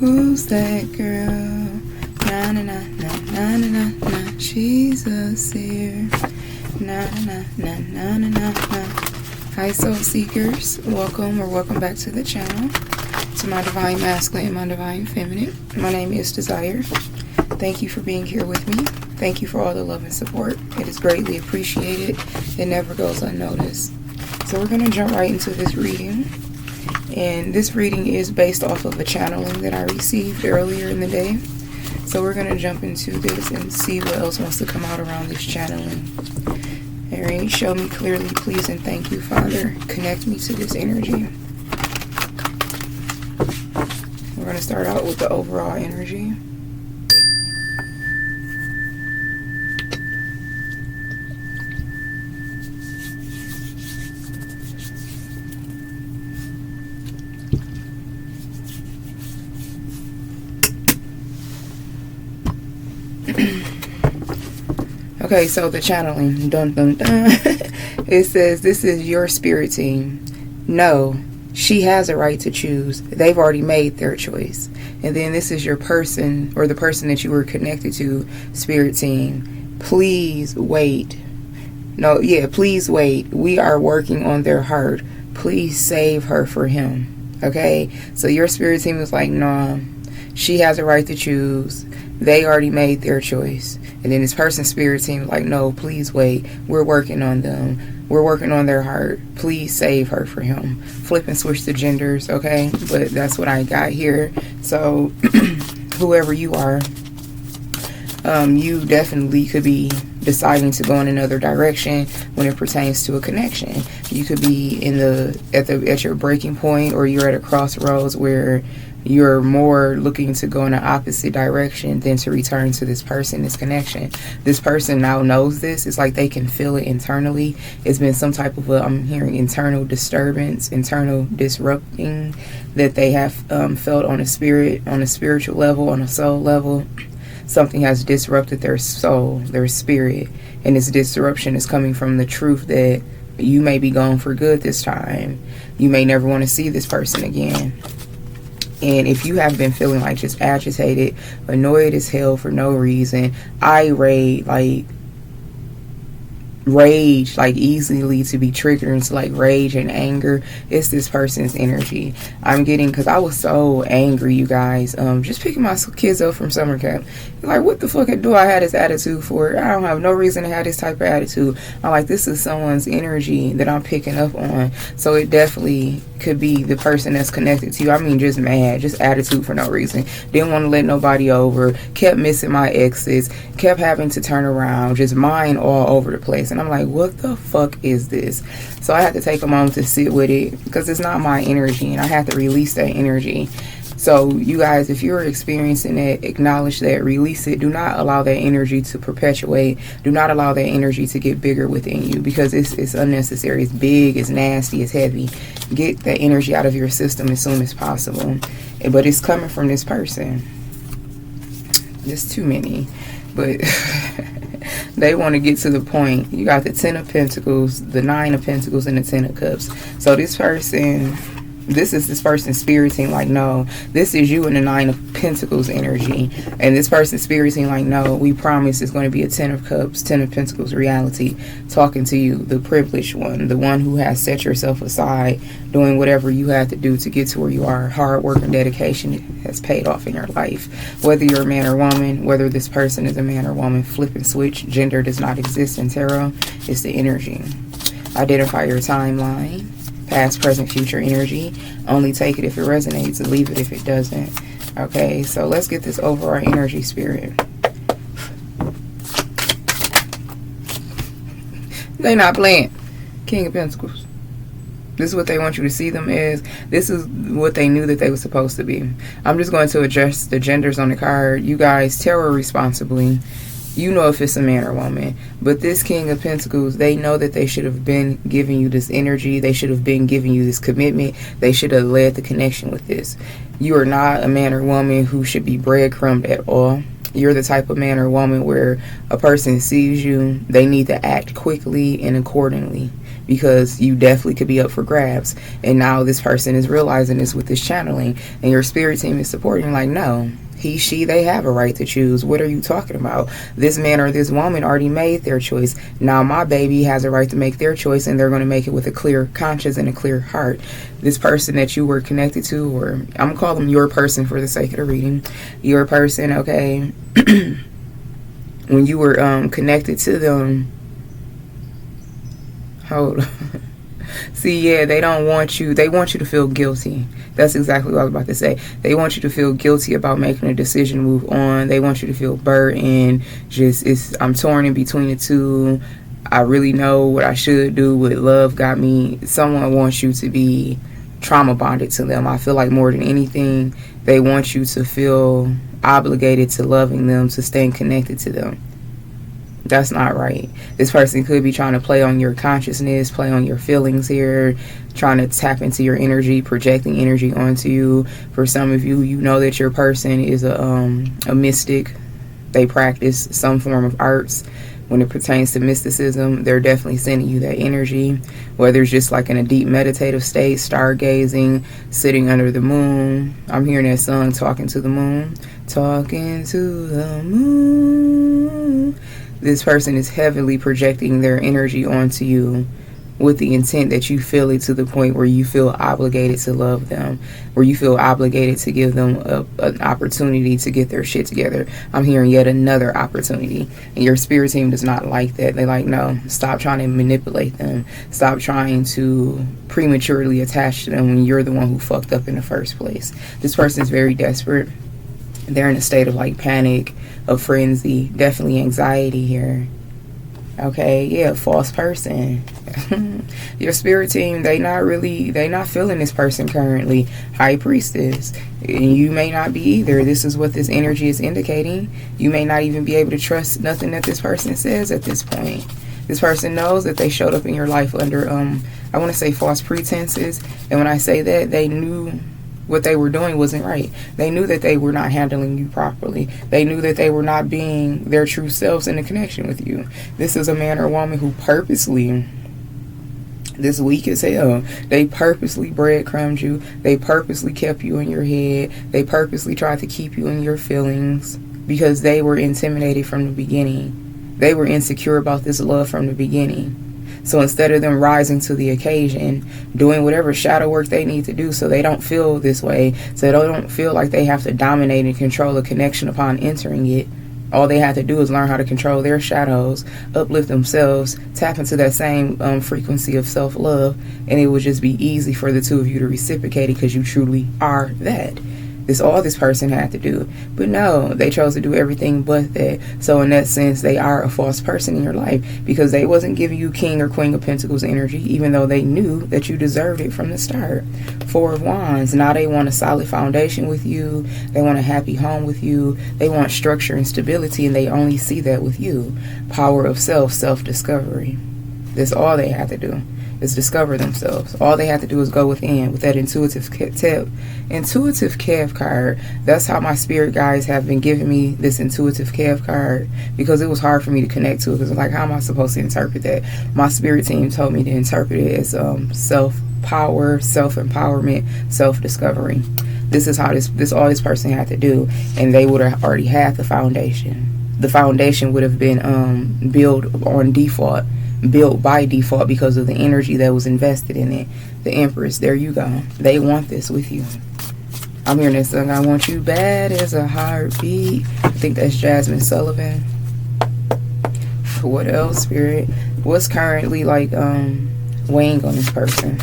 Who's that girl? Na na na na na na na na. She's a seer. Na na na na na na na. Hi, soul seekers. Welcome or welcome back to the channel. To my divine masculine and my divine feminine. My name is Desire. Thank you for being here with me. Thank you for all the love and support. It is greatly appreciated. It never goes unnoticed. So we're going to jump right into this reading. And this reading is based off of a channeling that I received earlier in the day. So we're going to jump into this and see what else wants to come out around this channeling. Alright, show me clearly, please, and thank you, Father. Connect me to this energy. We're going to start out with the overall energy. Okay, so the channeling, dun dun dun. It says, this is your spirit team. No, she has a right to choose. They've already made their choice. And then this is your person, or the person that you were connected to, spirit team. Please wait. No, yeah, please wait. We are working on their heart. Please save her for him. Okay, so your spirit team is like, nah, she has a right to choose. They already made their choice. And then this person's spirit team is like, no, please wait. We're working on them. We're working on their heart. Please save her for him. Flip and switch the genders, okay? But that's what I got here. So whoever you are, you definitely could be deciding to go in another direction when it pertains to a connection. You could be in at your breaking point, or you're at a crossroads where you're more looking to go in the opposite direction than to return to this person, this connection. This person now knows this. It's like they can feel it internally. It's been some type of I'm hearing internal disturbance, internal disrupting that they have felt on a spiritual level, on a soul level. Something has disrupted their soul, their spirit. And this disruption is coming from the truth that you may be gone for good this time. You may never want to see this person again. And if you have been feeling like just agitated, annoyed as hell for no reason, irate, like rage, like easily to be triggered into like rage and anger, it's this person's energy. I'm getting, because I was so angry, you guys, just picking my kids up from summer camp. Like, what the fuck do I have this attitude for? I don't have no reason to have this type of attitude. I'm like, this is someone's energy that I'm picking up on. So it definitely could be the person that's connected to you. I mean, just mad, just attitude for no reason. Didn't want to let nobody over, kept missing my exits, kept having to turn around, just mind all over the place. And I'm like, what the fuck is this? So I had to take a moment to sit with it, because it's not my energy, and I had to release that energy. So you guys, if you're experiencing it, acknowledge that, release it. Do not allow that energy to perpetuate. Do not allow that energy to get bigger within you, because it's unnecessary. It's big, it's nasty, it's heavy. Get that energy out of your system as soon as possible. But it's coming from this person. There's too many. But they want to get to the point. You got the 10 of Pentacles, the 9 of Pentacles, and the 10 of Cups. So this person, this is this person's spirit team like, no, this is you in the 9 of Pentacles energy. And this person's spirit team like, no, we promise it's going to be a 10 of Cups, 10 of Pentacles reality, talking to you, the privileged one, the one who has set yourself aside, doing whatever you had to do to get to where you are. Hard work and dedication has paid off in your life. Whether you're a man or woman, whether this person is a man or woman, flip and switch. Gender does not exist in tarot. It's the energy. Identify your timeline. Past, present, future energy. Only take it if it resonates, and leave it if it doesn't. Okay, so let's get this overall energy, spirit. They not playing. King of Pentacles. This is what they want you to see them as. This is what they knew that they were supposed to be. I'm just going to adjust the genders on the card. You guys, tarot responsibly. You know if it's a man or woman. But this King of Pentacles, they know that they should have been giving you this energy. They should have been giving you this commitment. They should have led the connection with this. You are not a man or woman who should be breadcrumbed at all. You're the type of man or woman where a person sees you, they need to act quickly and accordingly. because you definitely could be up for grabs. And now this person is realizing this with this channeling, and your spirit team is supporting, like, no, he, she, they have a right to choose. What are you talking about? This man or this woman already made their choice. Now my baby has a right to make their choice, and they're going to make it with a clear conscience and a clear heart. This person that you were connected to, or I'm going to call them your person for the sake of the reading, your person, okay, when you were connected to them, hold on. See, yeah, they don't want you, they want you to feel guilty. That's exactly what I was about to say. They want you to feel guilty about making a decision to move on. They want you to feel burdened. I'm torn in between the two. I really know what I should do, what love got me. Someone wants you to be trauma bonded to them. I feel like more than anything, they want you to feel obligated to loving them, to staying connected to them. That's not right. This person could be trying to play on your consciousness, play on your feelings here, trying to tap into your energy, projecting energy onto you. For some of you, you know that your person is a mystic. They practice some form of arts. When it pertains to mysticism, they're definitely sending you that energy, whether it's just like in a deep meditative state, stargazing, sitting under the moon. I'm hearing that song, Talking to the Moon. Talking to the moon. This person is heavily projecting their energy onto you with the intent that you feel it to the point where you feel obligated to love them, where you feel obligated to give them an opportunity to get their shit together. I'm hearing yet another opportunity, and your spirit team does not like that. They're like, no, stop trying to manipulate them. Stop trying to prematurely attach to them when you're the one who fucked up in the first place. This person is very desperate. They're in a state of like panic, of frenzy, definitely anxiety here. Okay, yeah, false person. Your spirit team, they not feeling this person currently. High priestess. And you may not be either. This is what this energy is indicating. You may not even be able to trust nothing that this person says at this point. This person knows that they showed up in your life under, I want to say false pretenses. And when I say that, they knew what they were doing wasn't right. They knew that they were not handling you properly. They knew that they were not being their true selves in a connection with you. This is a man or woman who purposely, this weak as hell, they purposely breadcrumbed you. They purposely kept you in your head. They purposely tried to keep you in your feelings because they were intimidated from the beginning. They were insecure about this love from the beginning. So instead of them rising to the occasion, doing whatever shadow work they need to do so they don't feel this way, so they don't feel like they have to dominate and control a connection upon entering it, all they have to do is learn how to control their shadows, uplift themselves, tap into that same frequency of self-love, and it would just be easy for the two of you to reciprocate it because you truly are that. This all this person had to do. But no, they chose to do everything but that. So in that sense, they are a false person in your life because they wasn't giving you King or Queen of Pentacles energy, even though they knew that you deserved it from the start. Four of Wands. Now they want a solid foundation with you. They want a happy home with you. They want structure and stability, and they only see that with you. Power of self, self-discovery. That's all they had to do. Is discover themselves. All they have to do is go within with that intuitive Kev card. That's how my spirit guides have been giving me this intuitive Kev card, because it was hard for me to connect to it, because like, how am I supposed to interpret that? My spirit team told me to interpret it as self-power, self-empowerment, self-discovery. This is how this all this person had to do, and they would have already had the foundation. The foundation would have been built by default because of the energy that was invested in it. The Empress, there you go. They want this with you. I'm hearing this song, I want you bad as a heartbeat. I think that's Jasmine Sullivan. What else, Spirit? What's currently like weighing on this person?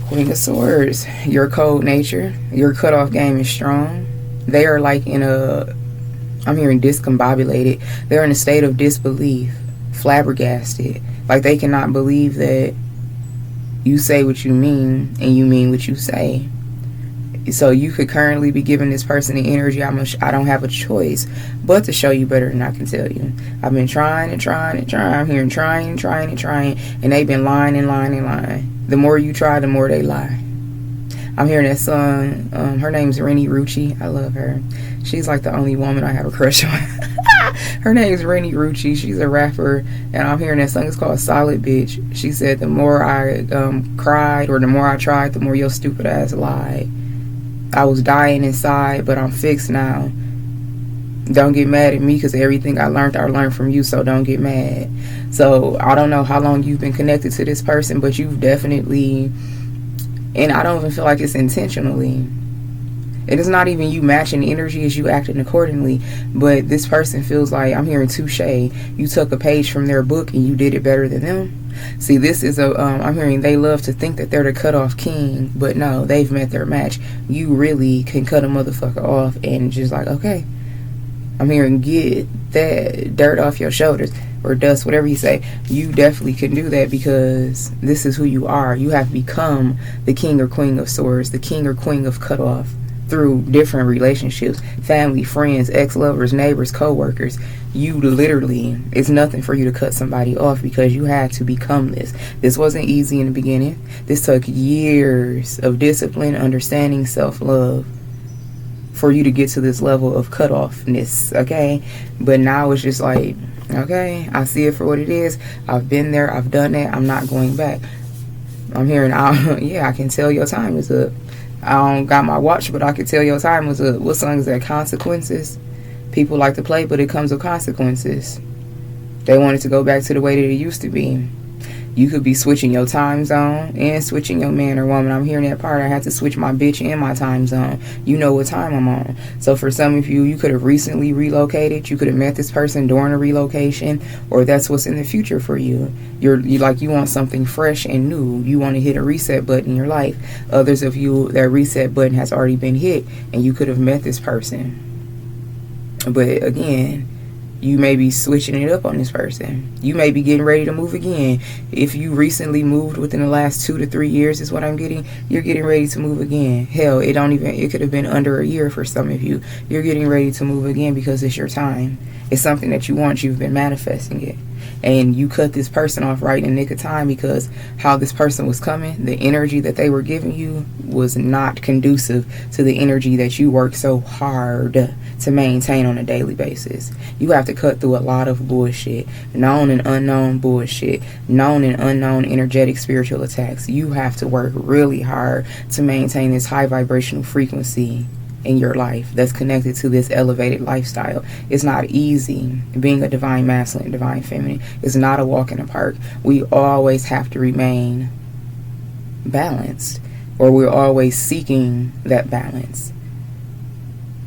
Queen of Swords. Your cold nature, your cutoff game is strong. They are like in a, I'm hearing discombobulated. They're in a state of disbelief. Flabbergasted, like they cannot believe that you say what you mean and you mean what you say. So you could currently be giving this person the energy, I don't have a choice but to show you better than I can tell you. I've been trying and trying and trying. I'm hearing trying and trying and trying, and they've been lying and lying and lying. The more you try, the more they lie. I'm hearing that song. Her name's Rennie Rucci. I love her. She's like the only woman I have a crush on. Her name is Rennie Rucci. She's a rapper, and I'm hearing that song. It's called Solid Bitch. She said, the more I cried, or the more I tried, the more your stupid ass lied. I was dying inside, but I'm fixed now. Don't get mad at me, because everything I learned from you, so don't get mad. So I don't know how long you've been connected to this person, but you've definitely, and I don't even feel like it's intentionally. It is not even you matching energy as you acting accordingly, but this person feels like, I'm hearing touche. You took a page from their book and you did it better than them. See, this is I'm hearing they love to think that they're the cut-off king, but no, they've met their match. You really can cut a motherfucker off and just like, okay. I'm hearing get that dirt off your shoulders, or dust, whatever you say. You definitely can do that, because this is who you are. You have become the king or queen of swords, the king or queen of cutoff, through different relationships, family, friends, ex-lovers, neighbors, co-workers. You literally, it's nothing for you to cut somebody off, because you had to become this. This wasn't easy in the beginning. This took years of discipline, understanding, self-love, for you to get to this level of cutoffness, okay? But now it's just like, okay, I see it for what it is. I've been there, I've done that, I'm not going back. I'm hearing, yeah, I can tell your time is up. I don't got my watch, but I can tell your time was up. What song is that? Consequences? People like to play, but it comes with consequences. They want it to go back to the way that it used to be. You could be switching your time zone and switching your man or woman. I'm hearing that part. I had to switch my bitch and my time zone. You know what time I'm on. So for some of you, you could have recently relocated. You could have met this person during a relocation, or that's what's in the future for you. You want something fresh and new. You want to hit a reset button in your life. Others of you, that reset button has already been hit, and you could have met this person. But again, you may be switching it up on this person. You may be getting ready to move again. If you recently moved within the last 2 to 3 years is what I'm getting, you're getting ready to move again. Hell, it could have been under a year for some of you. You're getting ready to move again, because it's your time. It's something that you want. You've been manifesting it. And you cut this person off right in the nick of time, because how this person was coming, the energy that they were giving you was not conducive to the energy that you work so hard to maintain on a daily basis. You have to cut through a lot of bullshit, known and unknown bullshit, known and unknown energetic spiritual attacks. You have to work really hard to maintain this high vibrational frequency in your life that's connected to this elevated lifestyle. It's not easy. Being a divine masculine, divine feminine is not a walk in the park. We always have to remain balanced, or we're always seeking that balance.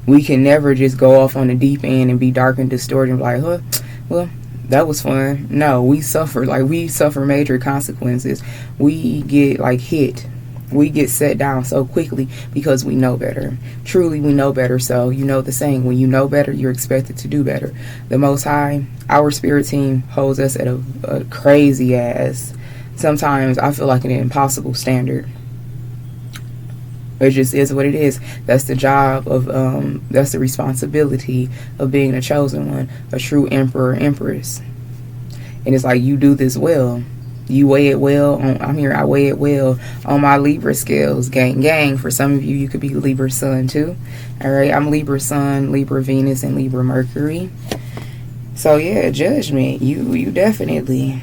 We can never just go off on the deep end and be dark and distorted and be like, well, that was fun. No, we suffer major consequences. We get hit. We get set down so quickly because we know better. Truly, we know better. So you know the saying, when you know better, you're expected to do better. The Most High, our spirit team, holds us at a crazy ass, sometimes I feel like an impossible standard. It just is what it is. That's the job of, that's the responsibility of being a chosen one, a true emperor, empress. And it's like, you do this well. You weigh it well. I weigh it well on my Libra scales. Gang. For some of you, you could be Libra Sun too. All right, I'm Libra Sun, Libra Venus, and Libra Mercury. So yeah, judgment. You definitely,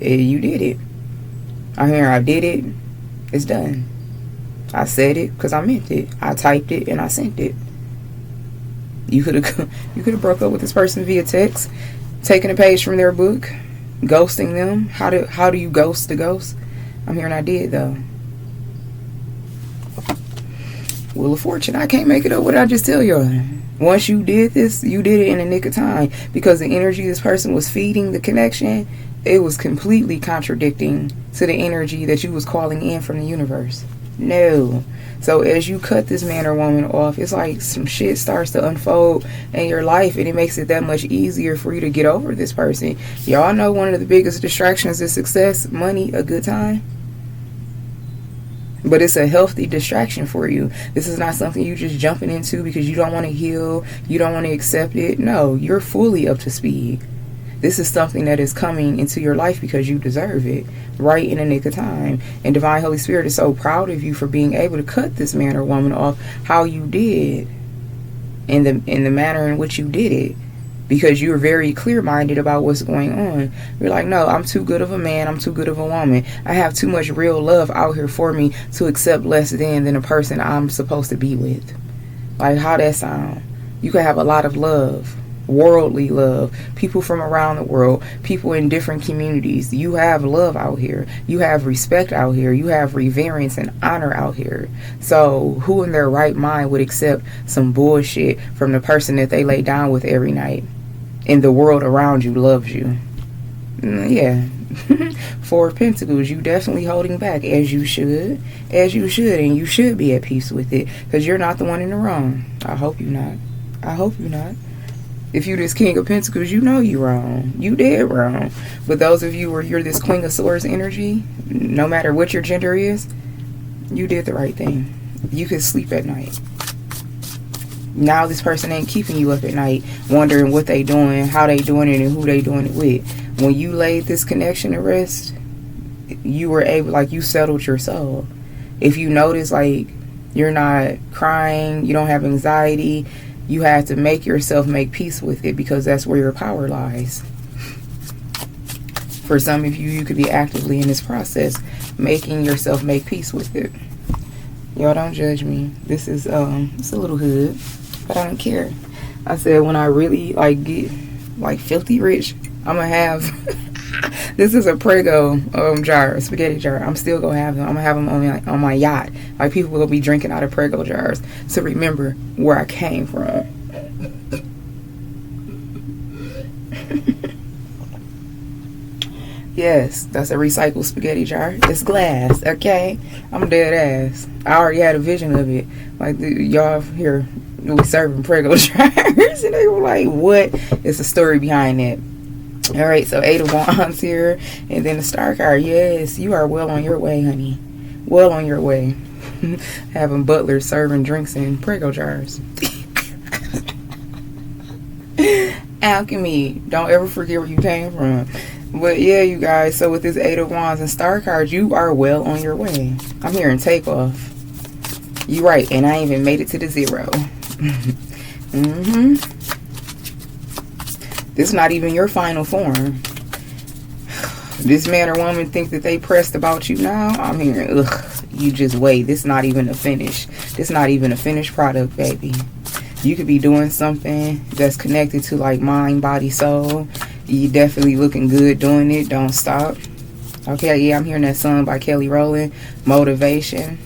you did it. I did it. It's done. I said it because I meant it. I typed it and I sent it. You could have broke up with this person via text, taken a page from their book, ghosting them. How do you ghost the ghost? I'm hearing I did though. Wheel of Fortune. I can't make it up. What did I just tell y'all? Once you did this, you did it in a nick of time, because the energy this person was feeding, the connection, it was completely contradicting to the energy that you was calling in from the universe. No. So as you cut this man or woman off, it's like some shit starts to unfold in your life, and it makes it that much easier for you to get over this person. Y'all know one of the biggest distractions is success, money, a good time. But it's a healthy distraction for you. This is not something you just jumping into because you don't want to heal, you don't want to accept it. No, you're fully up to speed. This is something that is coming into your life because you deserve it, right in the nick of time. And Divine Holy Spirit is so proud of you for being able to cut this man or woman off how you did, in the manner in which you did it. because you're very clear-minded about what's going on. You're like, no, I'm too good of a man, I'm too good of a woman, I have too much real love out here for me to accept less than a person I'm supposed to be with. Like, how that sound? You can have a lot of love, worldly love, people from around the world, people in different communities. You have love out here, you have respect out here, you have reverence and honor out here. So who in their right mind would accept some bullshit from the person that they lay down with every night and the world around you loves you? Yeah. Four of Pentacles, you definitely holding back, as you should, and you should be at peace with it, because you're not the one in the wrong. I hope you're not. I hope you're not. If you this King of Pentacles, you know you're wrong. You dead wrong. But those of you where you're this Queen of Swords energy, no matter what your gender is, you did the right thing. You could sleep at night. Now this person ain't keeping you up at night wondering what they doing, how they doing it, and who they doing it with. When you laid this connection to rest, you were able, like, you settled your soul. If you notice, like, you're not crying, you don't have anxiety, you have to make yourself make peace with it, because that's where your power lies. For some of you, you could be actively in this process, making yourself make peace with it. Y'all don't judge me. This is, it's a little hood, but I don't care. I said when I really, like, get, like, filthy rich, I'm gonna have, this is a Prego jar, a spaghetti jar. I'm still gonna have them. I'm gonna have them on my yacht. Like, people will be drinking out of Prego jars to remember where I came from. Yes, that's a recycled spaghetti jar. It's glass, okay? I'm dead ass. I already had a vision of it. Like, y'all here, we serving Prego jars, and they were like, what? It's a story behind that. All right, so 8 of Wands here, and then the Star card. Yes, you are well on your way, honey. Well on your way. Having butlers serving drinks in Prego jars. Alchemy. Don't ever forget where you came from. But yeah, you guys, so with this 8 of Wands and Star cards, you are well on your way. I'm hearing takeoff. You right, and I even made it to the 0. This is not even your final form. This man or woman think that they pressed about you now. I'm hearing, ugh, you just wait. This is not even a finish. This is not even a finished product, baby. You could be doing something that's connected to, like, mind, body, soul. You definitely looking good doing it. Don't stop. Okay, yeah, I'm hearing that song by Kelly Rowland, Motivation.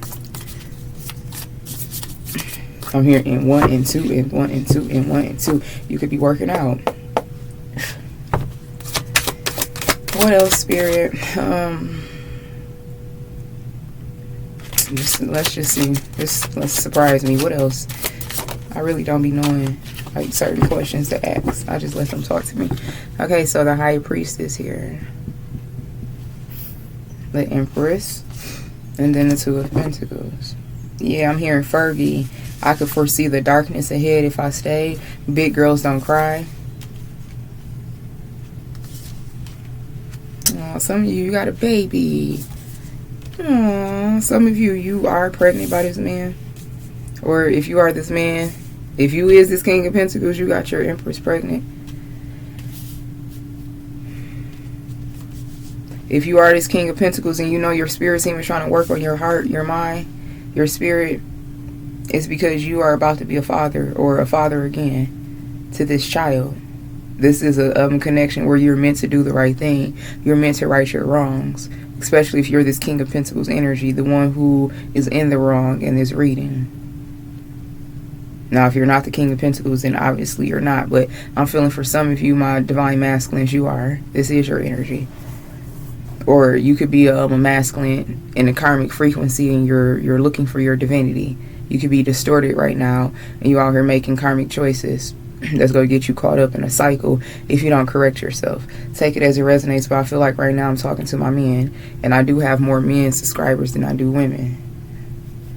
I'm hearing 1 and 2 and 1 and 2 and 1 and 2. You could be working out. What else, Spirit? Let's just see. Let's surprise me. What else? I really don't be knowing, like, certain questions to ask. I just let them talk to me. Okay, so the High Priestess here, the Empress, and then the 2 of Pentacles. Yeah, I'm hearing Fergie. I could foresee the darkness ahead if I stay. Big girls don't cry. Oh, some of you got a baby. Oh, some of you are pregnant by this man. Or if you are this man, if you is this King of Pentacles, you got your Empress pregnant. If you are this King of Pentacles and you know your spirit team is trying to work on your heart, your mind, your spirit, it's because you are about to be a father or a father again to this child. This is a connection where you're meant to do the right thing. You're meant to right your wrongs. Especially if you're this King of Pentacles energy, the one who is in the wrong in this reading. Now, if you're not the King of Pentacles, then obviously you're not. But I'm feeling for some of you, my divine masculines, you are. This is your energy. Or you could be a masculine in a karmic frequency and you're looking for your divinity. You could be distorted right now and you out here making karmic choices. That's going to get you caught up in a cycle if you don't correct yourself. Take it as it resonates, but I feel like right now I'm talking to my men, and I do have more men subscribers than I do women,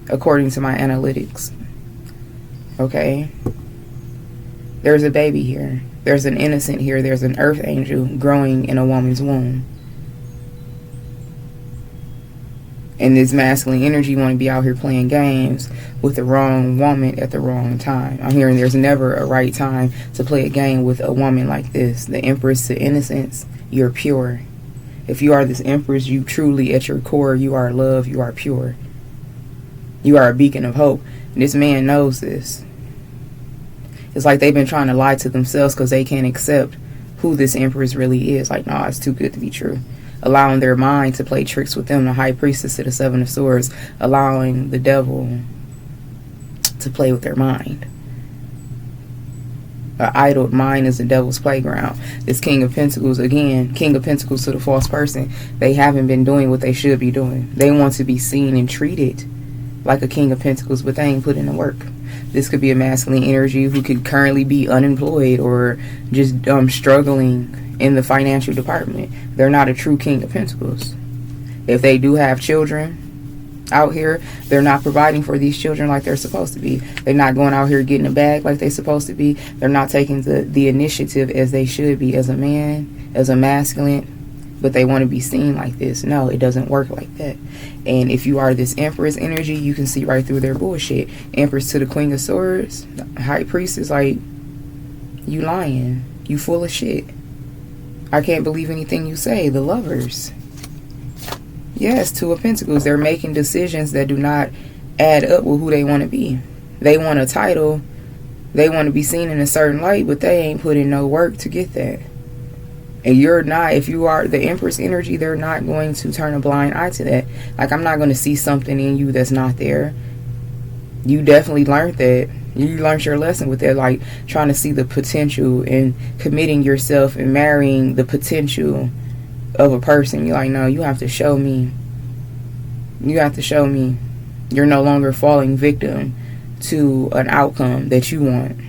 according to my analytics. Okay? There's a baby here. There's an innocent here. There's an earth angel growing in a woman's womb. And this masculine energy want to be out here playing games with the wrong woman at the wrong time. I'm hearing there's never a right time to play a game with a woman like this. The Empress to innocence, you're pure. If you are this Empress, you truly at your core, you are love, you are pure. You are a beacon of hope. And this man knows this. It's like they've been trying to lie to themselves because they can't accept who this Empress really is. Like, nah, it's too good to be true. Allowing their mind to play tricks with them. The High Priestess to the Seven of Swords. Allowing the devil to play with their mind. An idle mind is the devil's playground. This King of Pentacles, again, King of Pentacles to the false person. They haven't been doing what they should be doing. They want to be seen and treated like a King of Pentacles, but they ain't put in the work. This could be a masculine energy who could currently be unemployed or just struggling in the financial department. They're not a true King of Pentacles. If they do have children out here, they're not providing for these children like they're supposed to be. They're not going out here getting a bag like they're supposed to be. They're not taking the initiative as they should be as a man, as a masculine. But they want to be seen like this. No, it doesn't work like that. And if you are this Empress energy, you can see right through their bullshit. Empress to the Queen of Swords, the High Priest is like, you lying. You full of shit. I can't believe anything you say. The Lovers. Yes, Two of Pentacles. They're making decisions that do not add up with who they want to be. They want a title. They want to be seen in a certain light, but they ain't put in no work to get that. And you're not, if you are the Empress energy, they're not going to turn a blind eye to that. Like, I'm not going to see something in you that's not there. You definitely learned that. You learned your lesson with that, like trying to see the potential and committing yourself and marrying the potential of a person. You're like, no, you have to show me. You have to show me you're no longer falling victim to an outcome that you want.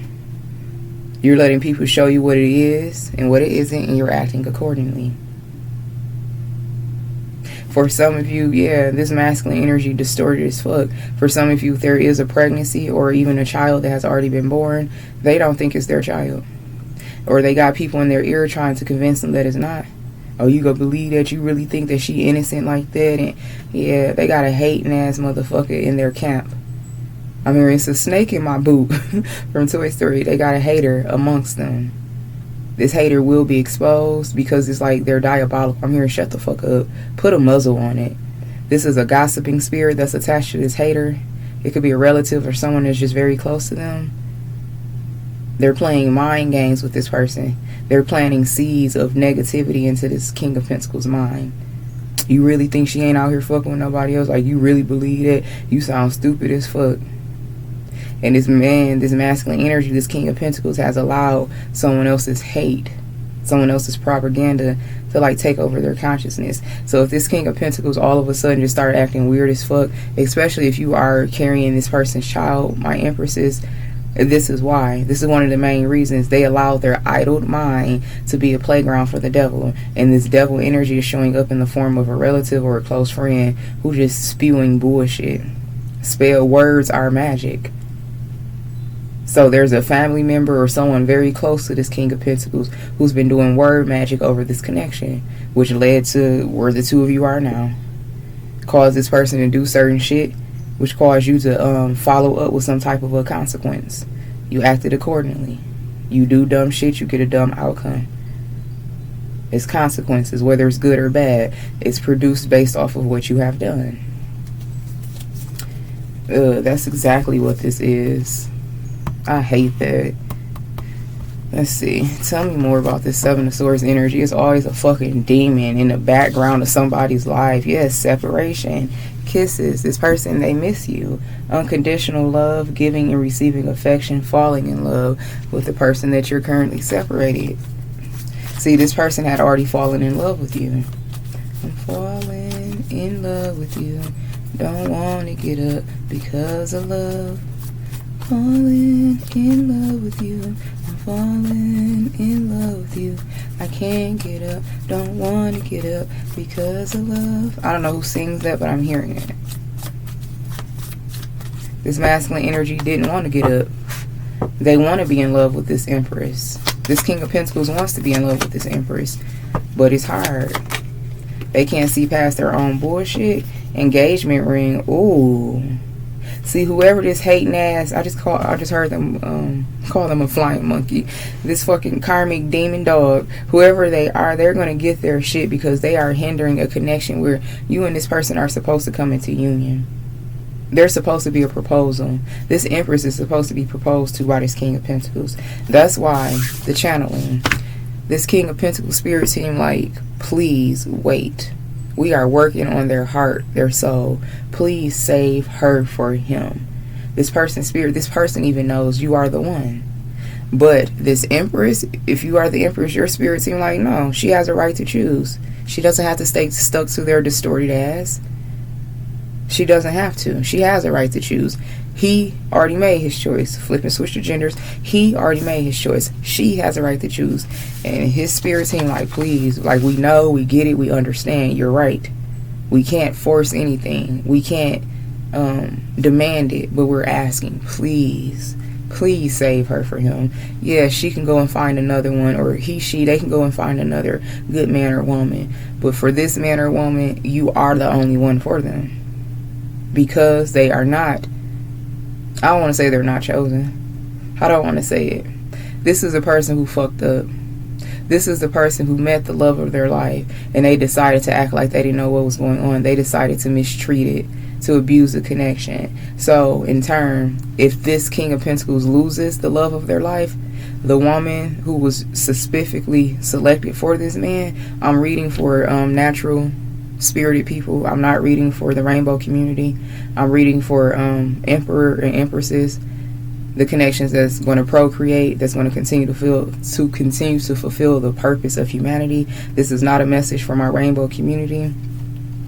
You're letting people show you what it is and what it isn't, and you're acting accordingly. For some of you, yeah, this masculine energy distorted as fuck. For some of you, if there is a pregnancy or even a child that has already been born, they don't think it's their child. Or they got people in their ear trying to convince them that it's not. Oh, you gonna believe that? You really think that she innocent like that? And yeah, they got a hating ass motherfucker in their camp. I mean, it's a snake in my boot from Toy Story. They got a hater amongst them. This hater will be exposed because it's like they're diabolical. I'm hearing shut the fuck up. Put a muzzle on it. This is a gossiping spirit that's attached to this hater. It could be a relative or someone that's just very close to them. They're playing mind games with this person. They're planting seeds of negativity into this King of Pentacles mind. You really think she ain't out here fucking with nobody else? Like, you really believe that? You sound stupid as fuck. And this man, this masculine energy, this King of Pentacles has allowed someone else's hate, someone else's propaganda to like take over their consciousness. So if this King of Pentacles all of a sudden just start acting weird as fuck, especially if you are carrying this person's child, my Empresses, this is why. This is one of the main reasons. They allow their idled mind to be a playground for the devil. And this devil energy is showing up in the form of a relative or a close friend who just spewing bullshit. Spell words are magic. So there's a family member or someone very close to this King of Pentacles who's been doing word magic over this connection, which led to where the two of you are now. Caused this person to do certain shit, which caused you to follow up with some type of a consequence. You acted accordingly. You do dumb shit, you get a dumb outcome. It's consequences, whether it's good or bad. It's produced based off of what you have done. That's exactly what this is. I hate that. Let's see. Tell me more about this Seven of Swords energy. It's always a fucking demon in the background of somebody's life. Yes, separation. Kisses. This person, they miss you. Unconditional love, giving and receiving affection, falling in love with the person that you're currently separated. See, this person had already fallen in love with you. I'm falling in love with you. Don't want to get up because of love. Falling in love with you. I'm falling in love with you. I can't get up. Don't want to get up because of love. I don't know who sings that, but I'm hearing it. This masculine energy didn't want to get up. They want to be in love with this Empress. This King of Pentacles wants to be in love with this Empress, but it's hard. They can't see past their own bullshit, Engagement ring. Ooh. See, whoever this hating ass, I just heard them call them a flying monkey. This fucking karmic demon dog, whoever they are, they're gonna get their shit because they are hindering a connection where you and this person are supposed to come into union. There's supposed to be a proposal. This Empress is supposed to be proposed to by this King of Pentacles. That's why the channeling. This King of Pentacles spirit team, like, please wait. We are working on their heart, their soul. Please save her for him. This person's spirit, this person even knows you are the one. But this Empress, if you are the Empress, your spirit team, like, no, she has a right to choose. She doesn't have to stay stuck to their distorted ass. She doesn't have to. She has a right to choose. He already made his choice. Flip and switch the genders. He already made his choice. She has a right to choose. And his spirit team, like, please, like, we know, we get it, we understand. You're right. We can't force anything. We can't demand it, but we're asking, please, please save her for him. Yeah, she can go and find another one, or they can go and find another good man or woman. But for this man or woman, you are the only one for them. Because they are not, I don't want to say they're not chosen. I don't want to say it. This is a person who fucked up. This is the person who met the love of their life, and they decided to act like they didn't know what was going on. They decided to mistreat it, to abuse the connection. So in turn, if this King of Pentacles loses the love of their life, the woman who was specifically selected for this man, I'm reading for natural spirited people. I'm not reading for the rainbow community. I'm reading for emperor and empresses, the connections that's going to procreate, that's going to continue to fulfill the purpose of humanity. This is not a message for my rainbow community.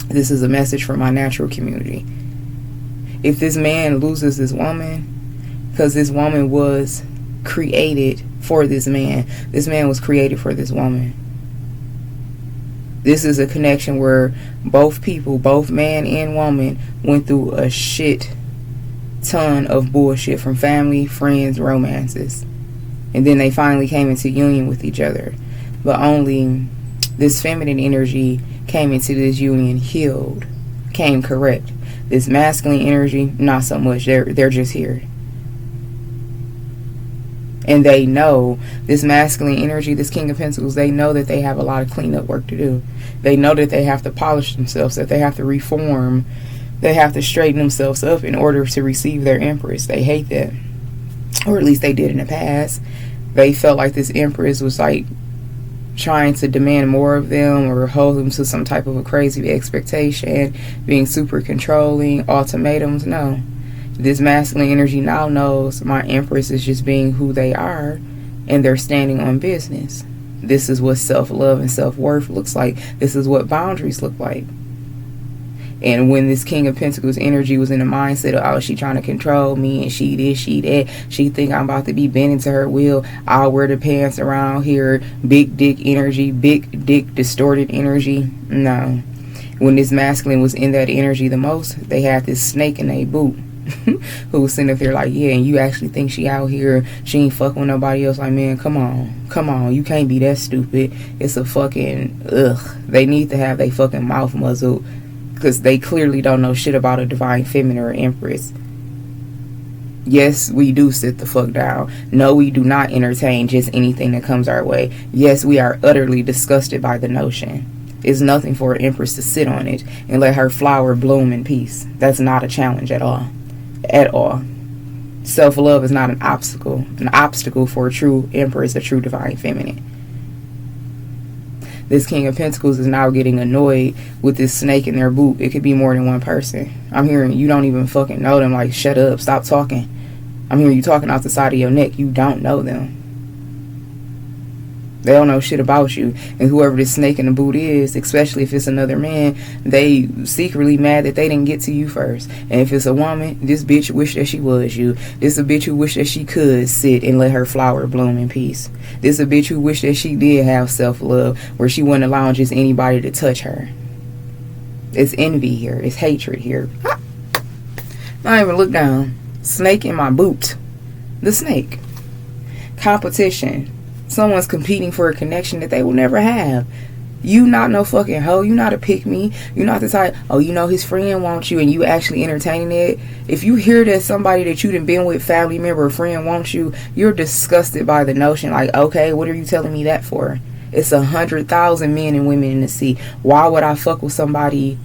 This is a message for my natural community. If this man loses this woman, because this woman was created for this man was created for this woman. This is a connection where both people, both man and woman, went through a shit ton of bullshit from family, friends, romances. And then they finally came into union with each other. But only this feminine energy came into this union healed, came correct. This masculine energy, not so much. They're just here. And they know, this masculine energy, this King of Pentacles, they know that they have a lot of cleanup work to do. They know that they have to polish themselves, that they have to reform, they have to straighten themselves up in order to receive their Empress. They hate that. Or at least they did in the past. They felt like this Empress was like trying to demand more of them or hold them to some type of a crazy expectation, being super controlling, ultimatums. No. This masculine energy now knows my Empress is just being who they are, and they're standing on business. This is what self-love and self-worth looks like. This is what boundaries look like. And when this King of Pentacles energy was in the mindset of, oh, she trying to control me, and she this, she that, she think I'm about to be bending to her will, I'll wear the pants around here, big dick energy, big dick distorted energy. No. When this masculine was in that energy the most, they had this snake in their boot. Who was sitting up there like, yeah, and you actually think she out here, she ain't fucking with nobody else? Like, man, come on, you can't be that stupid. It's a fucking they need to have their fucking mouth muzzled, because they clearly don't know shit about a divine feminine or Empress. Yes, we do sit the fuck down. No, we do not entertain just anything that comes our way. Yes, we are utterly disgusted by the notion. It's nothing for an Empress to sit on it and let her flower bloom in peace. That's not a challenge at all. At all. Self-love is not an obstacle for a true Empress, a true divine feminine. This King of Pentacles is now getting annoyed with this snake in their boot. It could be more than one person. I'm hearing you don't even fucking know them. Like, shut up, stop talking. I'm hearing you talking out the side of your neck. You don't know them. They don't know shit about you. And whoever this snake in the boot is, especially if it's another man, they secretly mad that they didn't get to you first. And if it's a woman, this bitch wish that she was you. This a bitch who wish that she could sit and let her flower bloom in peace. This a bitch who wish that she did have self-love, where she wouldn't allow just anybody to touch her. It's envy here. It's hatred here. Not even look down. Snake in my boot. The snake. Competition. Someone's competing for a connection that they will never have. You not no fucking hoe. You not a pick me. You not the type, oh, you know his friend wants you and you actually entertaining it. If you hear that somebody that you done been with, family member or friend wants you, you're disgusted by the notion. Like, okay, what are you telling me that for? It's 100,000 men and women in the sea. Why would I fuck with somebody?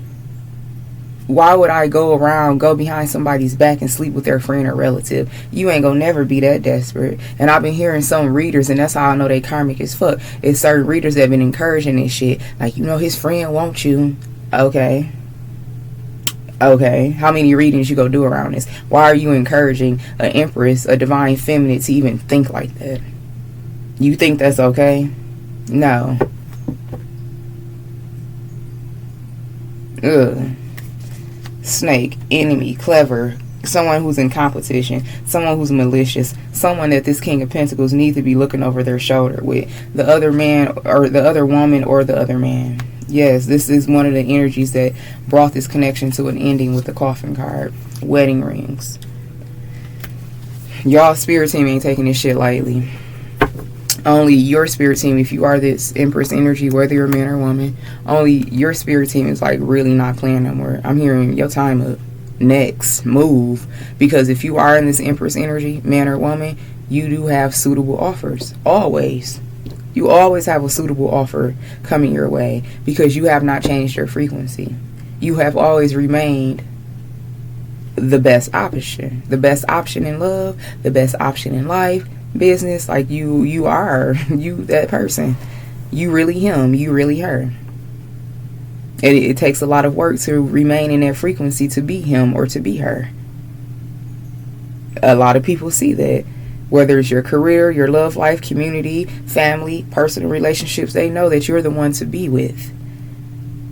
Why would I go behind somebody's back and sleep with their friend or relative? You ain't gonna never be that desperate. And I've been hearing some readers, and that's how I know they karmic as fuck. It's certain readers that have been encouraging this shit. Like, you know, his friend wants you. Okay. Okay. How many readings you gonna do around this? Why are you encouraging an empress, a divine feminine, to even think like that? You think that's okay? No. Ugh. Snake, enemy, clever, someone who's in competition, someone who's malicious, someone that this King of Pentacles needs to be looking over their shoulder with, the other man or the other woman or the other man. Yes, this is one of the energies that brought this connection to an ending with the coffin card. Wedding rings. Y'all spirit team ain't taking this shit lightly. Only your spirit team, if you are this Empress energy, whether you're a man or woman, only your spirit team is like really not playing no more. I'm hearing your time up. Next, move. Because if you are in this Empress energy, man or woman, you do have suitable offers. Always. You always have a suitable offer coming your way because you have not changed your frequency. You have always remained the best option. The best option in love, the best option in life, business. Like you are that person. You really him, you really her. And it takes a lot of work to remain in that frequency, to be him or to be her. A lot of people see that. Whether it's your career, your love life, community, family, personal relationships, they know that you're the one to be with.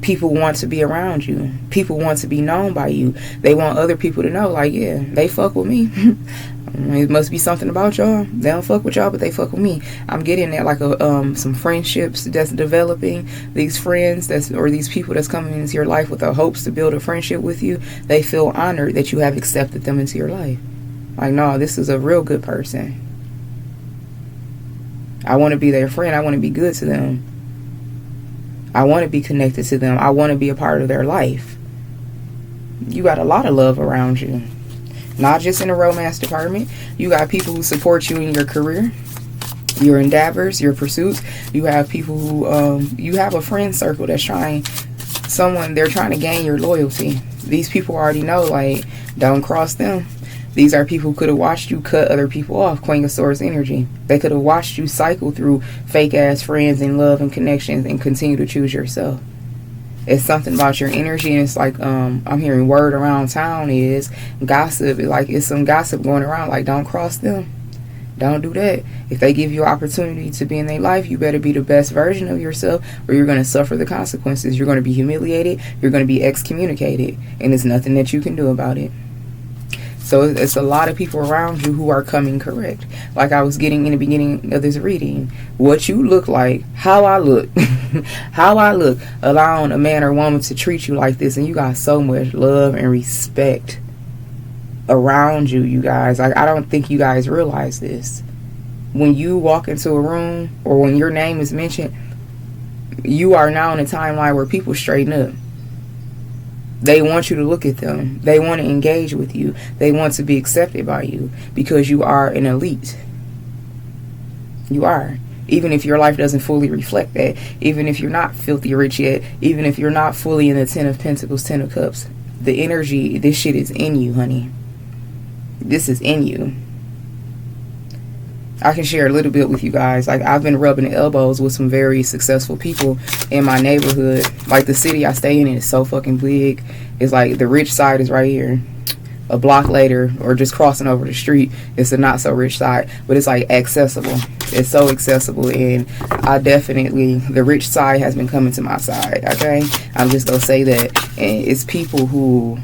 People want to be around you. People want to be known by you. They want other people to know, like, yeah, they fuck with me. It must be something about y'all. They don't fuck with y'all, but they fuck with me. I'm getting at like some friendships that's developing. These friends or these people that's coming into your life with the hopes to build a friendship with you, they feel honored that you have accepted them into your life. Like, no, this is a real good person. I want to be their friend. I want to be good to them. I want to be connected to them. I want to be a part of their life. You got a lot of love around you. Not just in the romance department. You got people who support you in your career, your endeavors, your pursuits. You have people who, you have a friend circle that's they're trying to gain your loyalty. These people already know, like, don't cross them. These are people who could have watched you cut other people off. Queen of Swords energy. They could have watched you cycle through fake ass friends and love and connections and continue to choose yourself. It's something about your energy, and it's like I'm hearing word around town is gossip. Like, it's some gossip going around. Like, don't cross them. Don't do that. If they give you an opportunity to be in their life, you better be the best version of yourself, or you're going to suffer the consequences. You're going to be humiliated. You're going to be excommunicated, and there's nothing that you can do about it. So it's a lot of people around you who are coming correct. Like I was getting in the beginning of this reading. What you look like, how I look, allowing a man or woman to treat you like this, and you got so much love and respect around you, you guys. Like, I don't think you guys realize this. When you walk into a room or when your name is mentioned, you are now in a timeline where people straighten up. They want you to look at them. They want to engage with you. They want to be accepted by you because you are an elite. You are. Even if your life doesn't fully reflect that. Even if you're not filthy rich yet. Even if you're not fully in the 10 of Pentacles, 10 of Cups. The energy, this shit is in you, honey. This is in you. I can share a little bit with you guys. Like, I've been rubbing elbows with some very successful people in my neighborhood. Like, the city I stay in is so fucking big. It's like the rich side is right here. A block later, or just crossing over the street, it's the not so rich side. But it's like accessible. It's so accessible, and I definitely, the rich side has been coming to my side. Okay, I'm just gonna say that. And it's people who,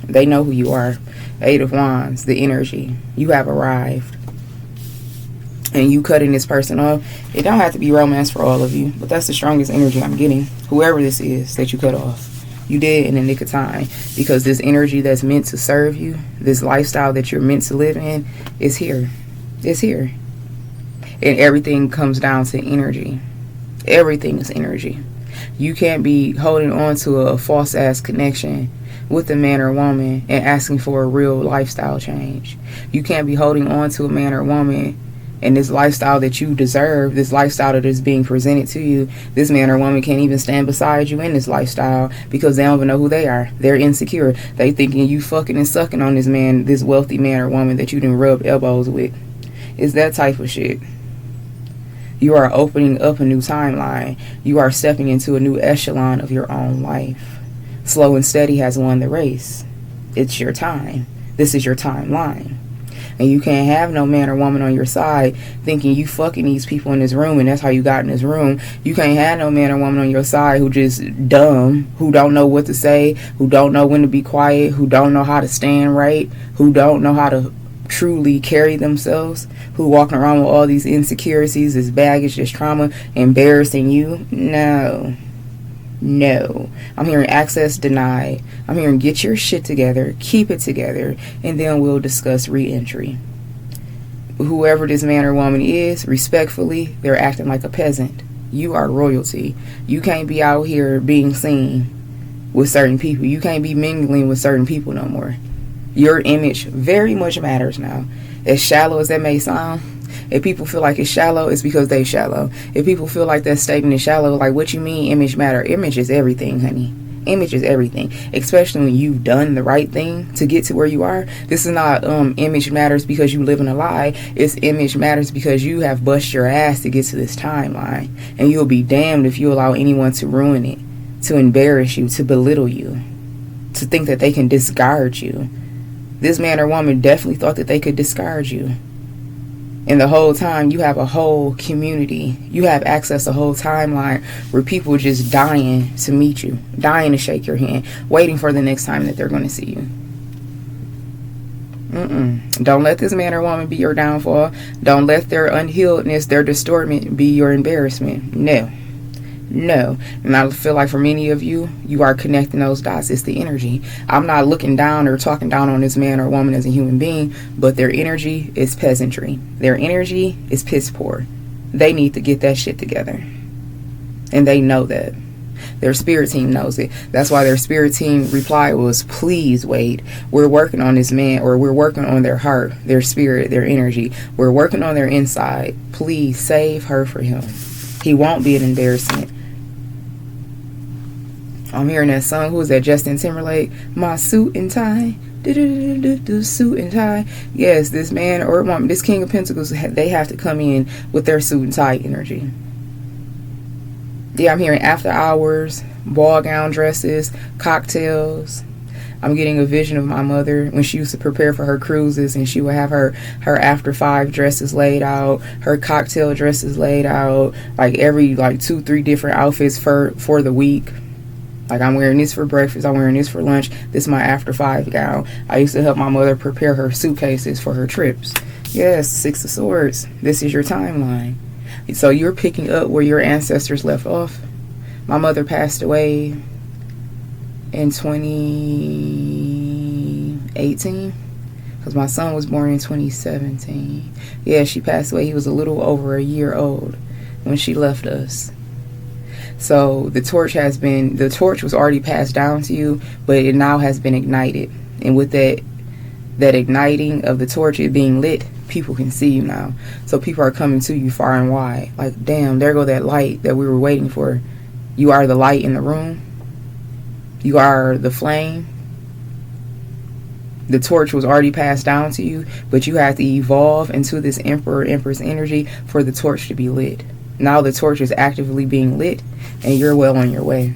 they know who you are. 8 of Wands, the energy. You have arrived. And you cutting this person off, it don't have to be romance for all of you, but that's the strongest energy I'm getting. Whoever this is that you cut off, you did in the nick of time, because this energy that's meant to serve you, this lifestyle that you're meant to live in, is here. It's here. And everything comes down to energy. Everything is energy. You can't be holding on to a false ass connection with a man or woman and asking for a real lifestyle change. You can't be holding on to a man or woman and this lifestyle that you deserve, this lifestyle that is being presented to you. This man or woman can't even stand beside you in this lifestyle because they don't even know who they are. They're insecure. They thinking you fucking and sucking on this man, this wealthy man or woman that you done rubbed elbows with. It's that type of shit. You are opening up a new timeline. You are stepping into a new echelon of your own life. Slow and steady has won the race. It's your time. This is your timeline. And you can't have no man or woman on your side thinking you fucking these people in this room and that's how you got in this room. You can't have no man or woman on your side who just dumb, who don't know what to say, who don't know when to be quiet, who don't know how to stand right, who don't know how to truly carry themselves, who walking around with all these insecurities, this baggage, this trauma, embarrassing you. No. I'm hearing access denied. I'm hearing get your shit together, keep it together, and then we'll discuss re-entry. Whoever this man or woman is, respectfully, they're acting like a peasant. You are royalty. You can't be out here being seen with certain people. You can't be mingling with certain people no more. Your image very much matters now. As shallow as that may sound, if people feel like it's shallow, it's because they shallow. If people feel like that statement is shallow, like, what you mean image matter? Image is everything, honey. Image is everything, especially when you've done the right thing to get to where you are. This is not image matters because you live in a lie. It's image matters because you have bust your ass to get to this timeline, and you'll be damned if you allow anyone to ruin it, to embarrass you, to belittle you, to think that they can discard you. This man or woman definitely thought that they could discard you. And the whole time, you have a whole community. You have access to a whole timeline where people are just dying to meet you, dying to shake your hand, waiting for the next time that they're going to see you. Don't let this man or woman be your downfall. Don't let their unhealedness, their distortion be your embarrassment. No. And I feel like for many of you, you are connecting those dots. It's the energy. I'm not looking down or talking down on this man or woman as a human being, but their energy is peasantry. Their energy is piss poor. They need to get that shit together. And they know that. Their spirit team knows it. That's why their spirit team reply was, please wait. We're working on this man, or we're working on their heart, their spirit, their energy. We're working on their inside. Please save her for him. He won't be an embarrassment. I'm hearing that song. Who is that? Justin Timberlake. My suit and tie. Suit and tie. Yes, this man or woman, this King of Pentacles, they have to come in with their suit and tie energy. Yeah, I'm hearing after hours, ball gown dresses, cocktails. I'm getting a vision of my mother when she used to prepare for her cruises, and she would have her after 5 dresses laid out, her cocktail dresses laid out, like every 2-3 different outfits for the week. Like, I'm wearing this for breakfast, I'm wearing this for lunch, this is my after 5 gown. I used to help my mother prepare her suitcases for her trips. Yes, 6 of Swords. This is your timeline. So you're picking up where your ancestors left off. My mother passed away in 2018 because my son was born in 2017. Yeah, she passed away. He was a little over a year old when she left us. So the torch was already passed down to you, but it now has been ignited. And with that igniting of the torch, it being lit, people can see you now. So people are coming to you far and wide. Like, damn, there go that light that we were waiting for. You are the light in the room. You are the flame. The torch was already passed down to you, but you have to evolve into this Emperor, Empress energy for the torch to be lit. Now the torch is actively being lit, and you're well on your way.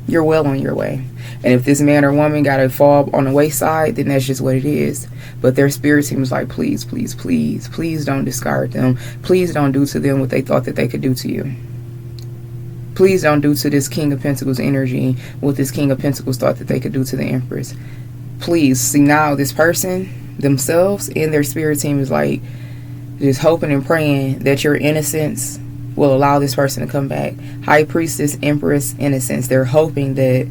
You're well on your way. And if this man or woman got to fall on the wayside, then that's just what it is. But their spirit team is like, please, please, please, please don't discard them. Please don't do to them what they thought that they could do to you. Please don't do to this King of Pentacles energy what this King of Pentacles thought that they could do to the Empress. Please. See, now this person themselves and their spirit team is like just hoping and praying that your innocence will allow this person to come back. High Priestess, Empress, innocence. They're hoping that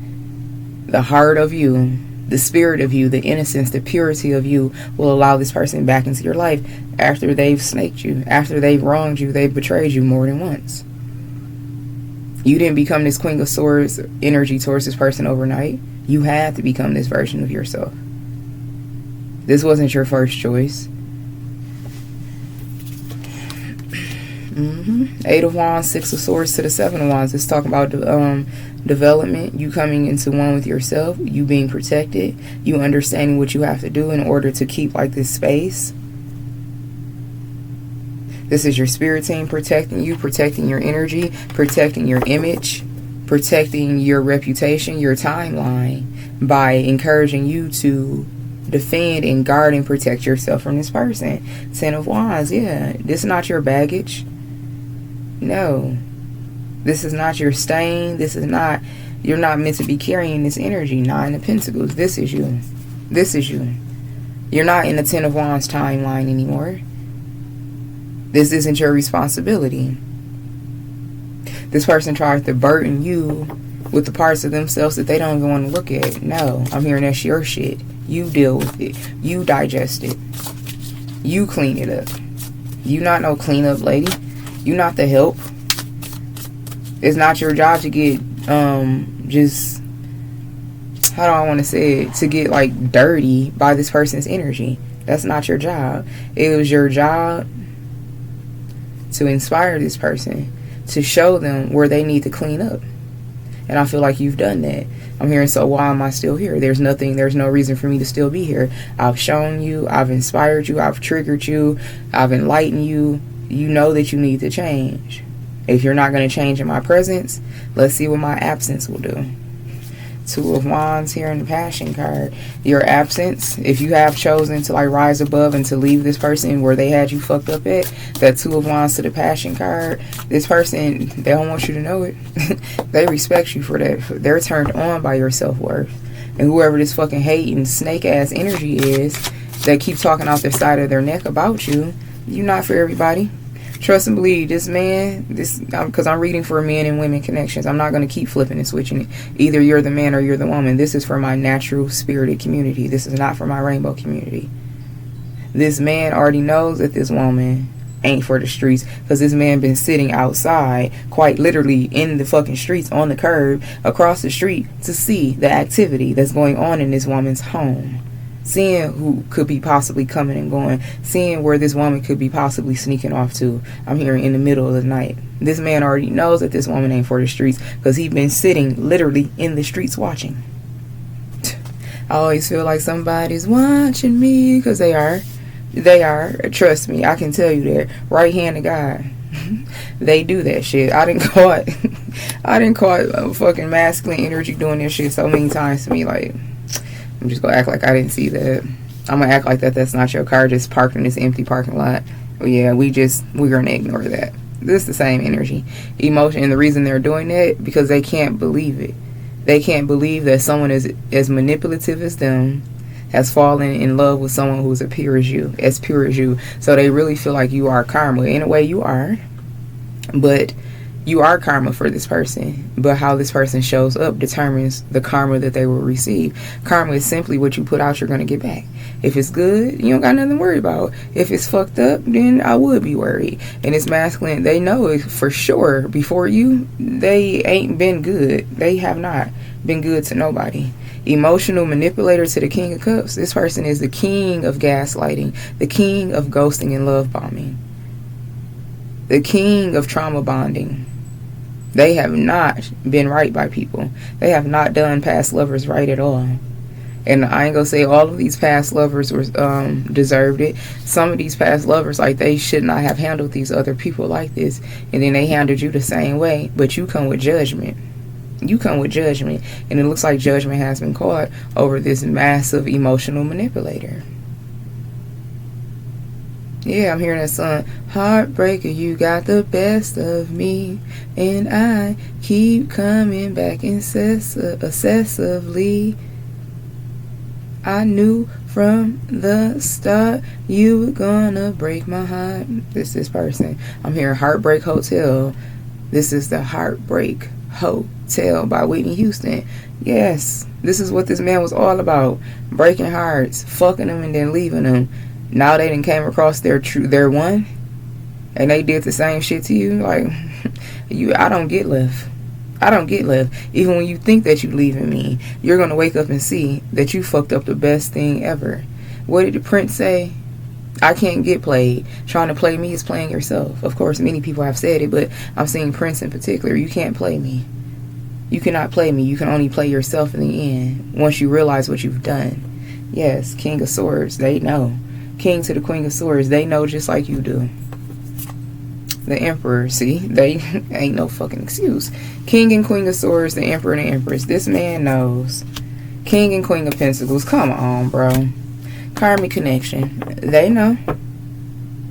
the heart of you, the spirit of you, the innocence, the purity of you will allow this person back into your life after they've snaked you, after they've wronged you, they've betrayed you more than once. You didn't become this Queen of Swords energy towards this person overnight. You had to become this version of yourself. This wasn't your first choice. Eight of Wands, Six of Swords to the Seven of Wands. It's talking about development, you coming into one with yourself, you being protected, you understanding what you have to do in order to keep like this space. This is your spirit team protecting you, protecting your energy, protecting your image, protecting your reputation, your timeline, by encouraging you to defend and guard and protect yourself from this person. Ten of Wands, yeah. This is not your baggage. No. This is not your stain. This is not, you're not meant to be carrying this energy. Nine of Pentacles, this is you. This is you. You're not in the Ten of Wands timeline anymore. This isn't your responsibility. This person tries to burden you with the parts of themselves that they don't even want to look at. No, I'm hearing that's your shit. You deal with it. You digest it. You clean it up. You not no cleanup lady. You not the help. It's not your job to get just, how do I want to say it, to get like dirty by this person's energy. That's not your job. It was your job to inspire this person, to show them where they need to clean up. And I feel like you've done that. I'm hearing, so why am I still here? There's no reason for me to still be here. I've shown you, I've inspired you, I've triggered you, I've enlightened you. You know that you need to change. If you're not going to change in my presence, let's see what my absence will do. Two of Wands here in the Passion card. Your absence, if you have chosen to like rise above and to leave this person where they had you fucked up at, that Two of Wands to the Passion card, this person, they don't want you to know it. They respect you for that. They're turned on by your self-worth. And whoever this fucking hating snake ass energy is that keep talking out their side of their neck about you, you're not for everybody. Trust and believe, this man, because I'm reading for men and women connections. I'm not going to keep flipping and switching it. Either you're the man or you're the woman. This is for my natural spirited community. This is not for my rainbow community. This man already knows that this woman ain't for the streets, because this man been sitting outside, quite literally in the fucking streets, on the curb, across the street, to see the activity that's going on in this woman's home. Seeing who could be possibly coming and going. Seeing where this woman could be possibly sneaking off to. I'm hearing in the middle of the night. This man already knows that this woman ain't for the streets, because he's been sitting literally in the streets watching. I always feel like somebody's watching me, because they are. They are. Trust me, I can tell you that. Right hand of God. They do that shit. I didn't caught fucking masculine energy doing this shit so many times to me. Like, I'm just gonna act like I didn't see that. I'm gonna act like that's not your car just parked in this empty parking lot. Well, yeah, we're gonna ignore that. This is the same energy, emotion, and the reason they're doing that, because they can't believe it. They can't believe that someone as manipulative as them has fallen in love with someone who's as pure as you. So they really feel like you are karma. In a way, you are, but you are karma for this person. But how this person shows up determines the karma that they will receive. Karma is simply what you put out, you're going to get back. If it's good, you don't got nothing to worry about. If it's fucked up, then I would be worried. And it's masculine. They know it for sure. Before you, they ain't been good. They have not been good to nobody. Emotional manipulator to the King of Cups. This person is the king of gaslighting, the king of ghosting and love bombing, the king of trauma bonding. They have not been right by people. They have not done past lovers right at all. And I ain't gonna say all of these past lovers were deserved it. Some of these past lovers, like, they should not have handled these other people like this, and then they handled you the same way. But you come with judgment. You come with judgment, and it looks like judgment has been caught over this massive emotional manipulator. Yeah, I'm hearing that song. Heartbreaker, you got the best of me, and I keep coming back excessively. I knew from the start you were gonna break my heart. This person. I'm hearing Heartbreak Hotel. This is the Heartbreak Hotel by Whitney Houston. Yes, this is what this man was all about. Breaking hearts, fucking them, and then leaving them. Now they done came across their one, and they did the same shit to you. Like, I don't get left. I don't get left. Even when you think that you're leaving me, you're going to wake up and see that you fucked up the best thing ever. What did the prince say? I can't get played. Trying to play me is playing yourself. Of course, many people have said it, but I'm saying Prince in particular. You can't play me. You cannot play me. You can only play yourself in the end once you realize what you've done. Yes, King of Swords, they know. King to the Queen of Swords, they know just like you do. The Emperor, see, they ain't no fucking excuse. King and Queen of Swords, the Emperor and the Empress. This man knows. King and Queen of Pentacles, come on, bro. Karmic connection, they know.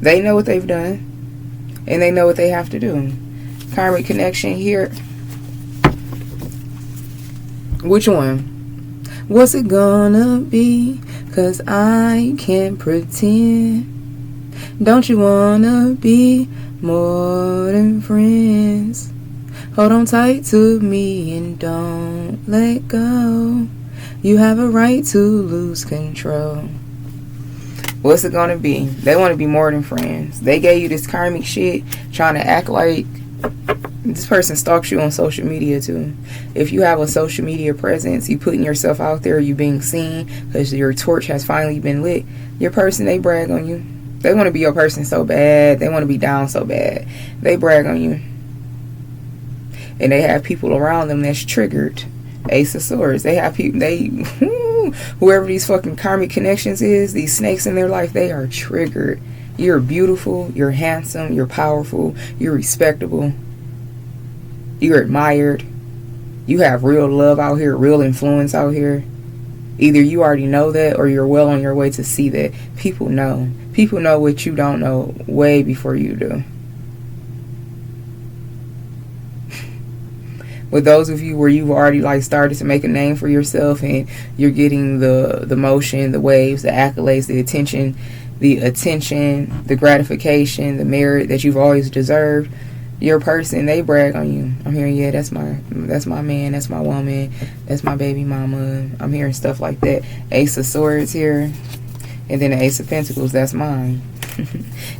They know what they've done. And they know what they have to do. Karmic connection here. Which one? What's it gonna be? 'Cause I can't pretend. Don't you wanna be more than friends? Hold on tight to me and don't let go. You have a right to lose control. What's it gonna be? They want to be more than friends. They gave you this karmic shit, trying to act like this person stalks you on social media too. If you have a social media presence, you putting yourself out there, you being seen because your torch has finally been lit. Your person, they brag on you. They want to be your person so bad. They want to be down so bad. They brag on you. And they have people around them that's triggered. Ace of Swords. They have people, whoever these fucking karmic connections is, these snakes in their life, they are triggered. You're beautiful, you're handsome, you're powerful, you're respectable, you're admired, you have real love out here, real influence out here. Either you already know that or you're well on your way to see that. People know. People know what you don't know way before you do. With those of you where you've already like started to make a name for yourself and you're getting the motion, the waves, the accolades, the attention, the gratification, the merit that you've always deserved, your person, they brag on you. I'm hearing, yeah, that's my man, that's my woman, that's my baby mama. I'm hearing stuff like that. Ace of Swords here, and then the Ace of Pentacles, that's mine.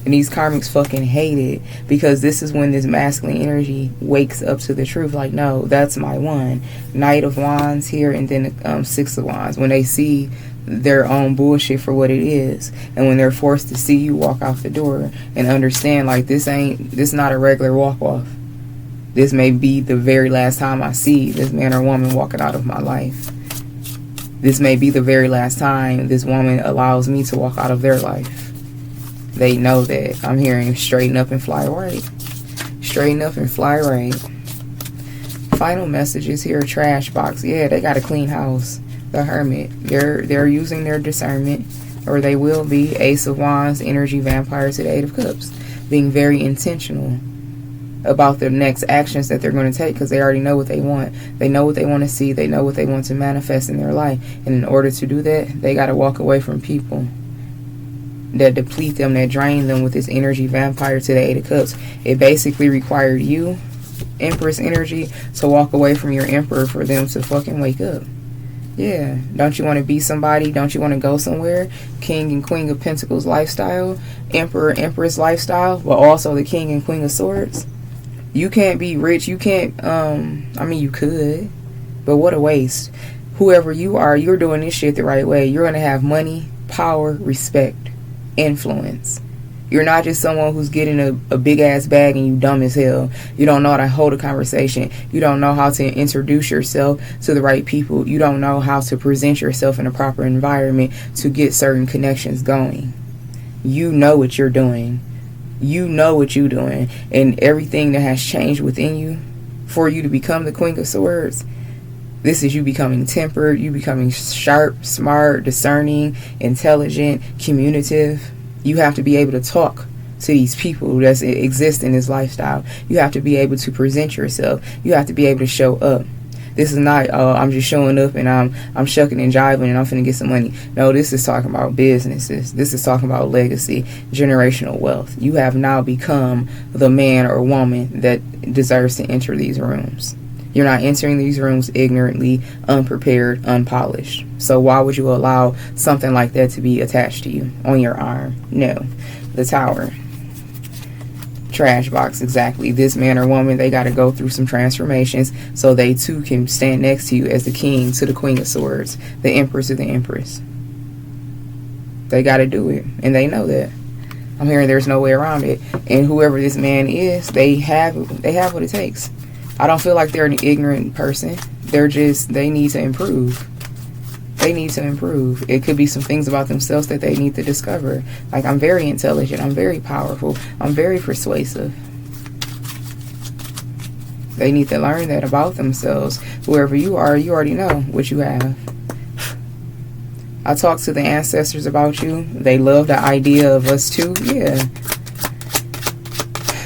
And these karmics fucking hate it because this is when this masculine energy wakes up to the truth. Like, no, that's my one. Knight of Wands here, and then Six of Wands. When they see their own bullshit for what it is, and when they're forced to see you walk out the door and understand, like, this not a regular walk off. This may be the very last time I see this man or woman walking out of my life. This may be the very last time this woman allows me to walk out of their life. They know that. I'm hearing straighten up and fly right. Straighten up and fly right. Final messages here. Trash box. Yeah, they got a clean house. The Hermit. They're using their discernment, or they will be. Ace of Wands, energy vampire to the Eight of Cups. Being very intentional about the next actions that they're going to take because they already know what they want. They know what they want to see. They know what they want to manifest in their life. And in order to do that, they got to walk away from people that deplete them, that drain them with this energy vampire to the Eight of Cups. It basically required you, Empress energy, to walk away from your Emperor for them to fucking wake up. Yeah. Don't you want to be somebody? Don't you want to go somewhere? King and Queen of Pentacles lifestyle, Emperor, Empress lifestyle, but also the King and Queen of Swords. You can't be rich. You can't, I mean, you could, but what a waste. Whoever you are, you're doing this shit the right way. You're going to have money, power, respect, influence. You're not just someone who's getting a big ass bag and you dumb as hell. You don't know how to hold a conversation. You don't know how to introduce yourself to the right people. You don't know how to present yourself in a proper environment to get certain connections going. You know what you're doing. You know what you're doing. And everything that has changed within you for you to become the Queen of Swords, this is you becoming tempered, you becoming sharp, smart, discerning, intelligent, communicative. You have to be able to talk to these people that exist in this lifestyle. You have to be able to present yourself. You have to be able to show up. This is not, I'm just showing up and I'm shucking and jiving and I'm finna get some money. No, this is talking about businesses. This is talking about legacy, generational wealth. You have now become the man or woman that deserves to enter these rooms. You're not entering these rooms ignorantly, unprepared, unpolished. So why would you allow something like that to be attached to you on your arm? No. The Tower. Trash box, exactly. This man or woman, they got to go through some transformations so they too can stand next to you as the king to the queen of swords, the empress to the empress. They got to do it, and they know that. I'm hearing there's no way around it. And whoever this man is, they have what it takes. I don't feel like they're an ignorant person. They need to improve. They need to improve. It could be some things about themselves that they need to discover. Like, I'm very intelligent. I'm very powerful. I'm very persuasive. They need to learn that about themselves. Whoever you are, you already know what you have. I talked to the ancestors about you. They love the idea of us too. Yeah.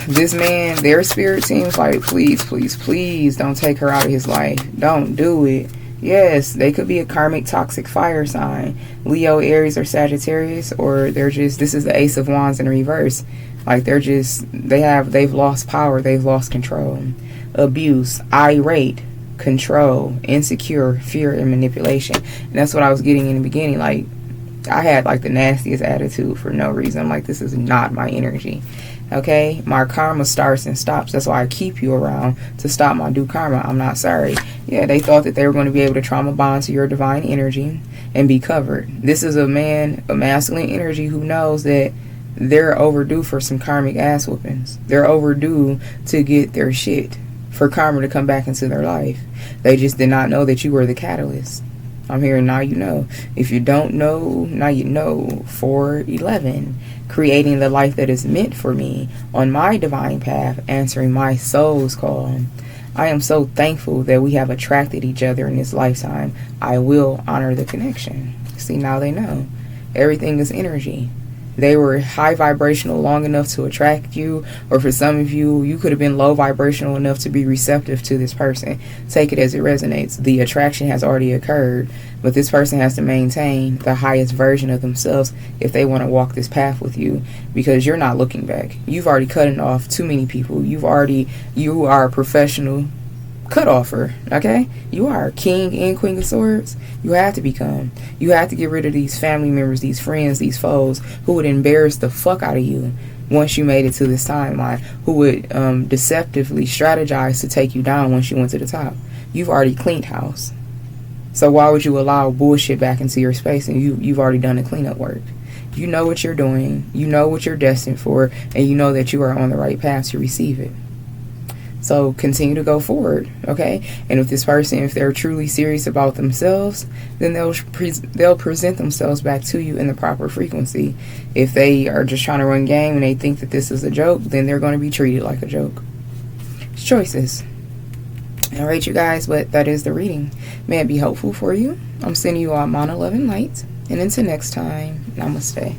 This man, their spirit team's like, please, please, please don't take her out of his life. Don't do it. Yes, they could be a karmic toxic fire sign. Leo, Aries, or Sagittarius, or this is the Ace of Wands in reverse. Like, they've lost power, they've lost control. Abuse, irate, control, insecure, fear, and manipulation. And that's what I was getting in the beginning. Like, I had like the nastiest attitude for no reason. I'm like, this is not my energy. Okay, my karma starts and stops. That's why I keep you around, to stop my due karma. I'm not sorry. Yeah, they thought that they were going to be able to trauma bond to your divine energy and be covered. This is a man, a masculine energy, who knows that they're overdue for some karmic ass whoopings. They're overdue to get their shit, for karma to come back into their life. They just did not know that you were the catalyst. I'm hearing now you know. If you don't know, now you know. 411. Creating the life that is meant for me on my divine path, answering my soul's call. I am so thankful that we have attracted each other in this lifetime. I will honor the connection. See, now they know. Everything is energy. They were high vibrational long enough to attract you, or for some of you, you could have been low vibrational enough to be receptive to this person. Take it as it resonates. The attraction has already occurred, but this person has to maintain the highest version of themselves if they want to walk this path with you, because you're not looking back. You've already cut off too many people. You are a professional cut-offer, okay? You are king and queen of swords. You have to become. You have to get rid of these family members, these friends, these foes who would embarrass the fuck out of you once you made it to this timeline, who would deceptively strategize to take you down once you went to the top. You've already cleaned house. So why would you allow bullshit back into your space, and you've already done the cleanup work? You know what you're doing. You know what you're destined for, and you know that you are on the right path to receive it. So continue to go forward, okay? And if this person, if they're truly serious about themselves, then they'll present themselves back to you in the proper frequency. If they are just trying to run game and they think that this is a joke, then they're going to be treated like a joke. It's choices. All right, you guys, but that is the reading. May it be helpful for you. I'm sending you all my love and light. And until next time, namaste.